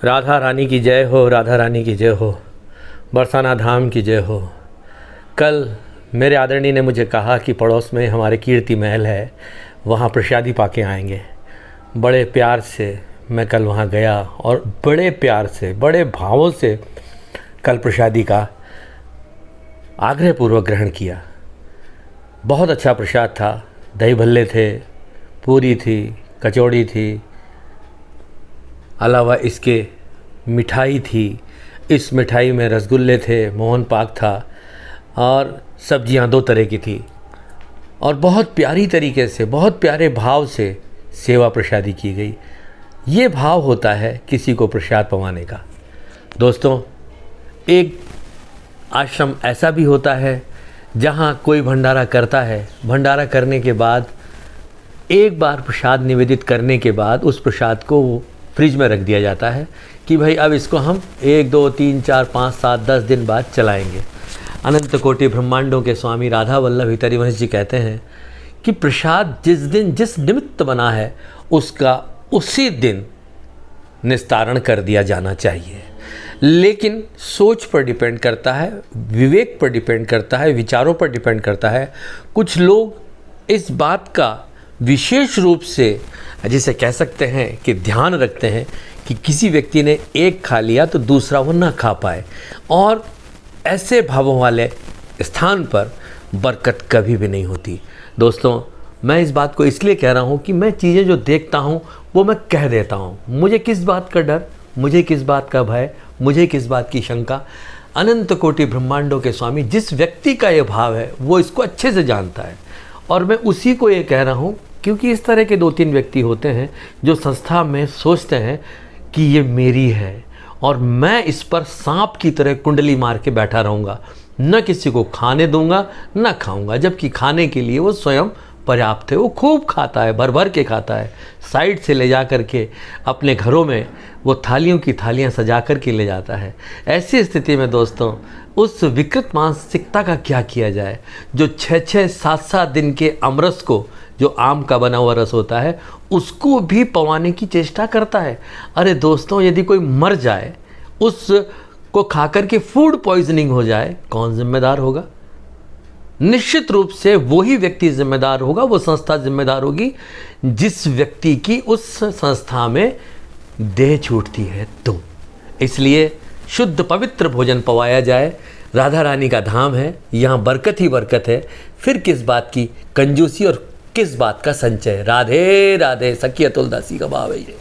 राधा रानी की जय हो, राधा रानी की जय हो, बरसाना धाम की जय हो। कल मेरे आदरणीय ने मुझे कहा कि पड़ोस में हमारे कीर्ति महल है, वहाँ प्रसादी पाके आएंगे। बड़े प्यार से मैं कल वहाँ गया और बड़े प्यार से, बड़े भावों से कल प्रसादी का आग्रहपूर्वक ग्रहण किया। बहुत अच्छा प्रसाद था। दही भल्ले थे, पूरी थी, कचौड़ी थी, अलावा इसके मिठाई थी। इस मिठाई में रसगुल्ले थे, मोहन पाक था और सब्जियां 2 तरह की थी और बहुत प्यारी तरीके से, बहुत प्यारे भाव से सेवा प्रसादी की गई। ये भाव होता है किसी को प्रसाद पवाने का। दोस्तों, एक आश्रम ऐसा भी होता है जहाँ कोई भंडारा करता है। भंडारा करने के बाद एक बार प्रसाद निवेदित करने के बाद उस प्रसाद को फ्रिज में रख दिया जाता है कि भाई अब इसको हम 1, 2, 3, 4, 5, 7, 10 दिन बाद चलाएंगे। अनंत कोटि ब्रह्मांडों के स्वामी राधा वल्लभ हितरिवंश जी कहते हैं कि प्रसाद जिस दिन जिस निमित्त बना है उसका उसी दिन निस्तारण कर दिया जाना चाहिए। लेकिन सोच पर डिपेंड करता है, विवेक पर डिपेंड करता है, विचारों पर डिपेंड करता है। कुछ लोग इस बात का विशेष रूप से, जिसे कह सकते हैं कि ध्यान रखते हैं कि किसी व्यक्ति ने एक खा लिया तो दूसरा वो ना खा पाए, और ऐसे भावों वाले स्थान पर बरकत कभी भी नहीं होती। दोस्तों, मैं इस बात को इसलिए कह रहा हूँ कि मैं चीज़ें जो देखता हूँ वो मैं कह देता हूँ। मुझे किस बात का डर, मुझे किस बात का भय, मुझे किस बात की शंका। अनंत कोटि ब्रह्मांडों के स्वामी जिस व्यक्ति का ये भाव है वो इसको अच्छे से जानता है, और मैं उसी को ये कह रहा हूँ क्योंकि इस तरह के 2-3 व्यक्ति होते हैं जो संस्था में सोचते हैं कि ये मेरी है और मैं इस पर सांप की तरह कुंडली मार के बैठा रहूँगा, न किसी को खाने दूंगा न खाऊंगा, जबकि खाने के लिए वो स्वयं पर्याप्त है। वो खूब खाता है, भर भर के खाता है, साइड से ले जा कर के अपने घरों में वो थालियों की थालियाँ सजा कर के ले जाता है। ऐसी स्थिति में दोस्तों, उस विकृत मानसिकता का क्या किया जाए जो 6-6, 7-7 दिन के अमरस को, जो आम का बना हुआ रस होता है, उसको भी पवाने की चेष्टा करता है। अरे दोस्तों, यदि कोई मर जाए, उसको खाकर के फूड पॉइजनिंग हो जाए, कौन जिम्मेदार होगा? निश्चित रूप से वही व्यक्ति जिम्मेदार होगा, वो संस्था जिम्मेदार होगी जिस व्यक्ति की उस संस्था में देह छूटती है। तो इसलिए शुद्ध पवित्र भोजन पवाया जाए। राधा रानी का धाम है, यहाँ बरकत ही बरकत है। फिर किस बात की कंजूसी और किस बात का संचय। राधे राधे। सखी तुलदासी का भाव है ये।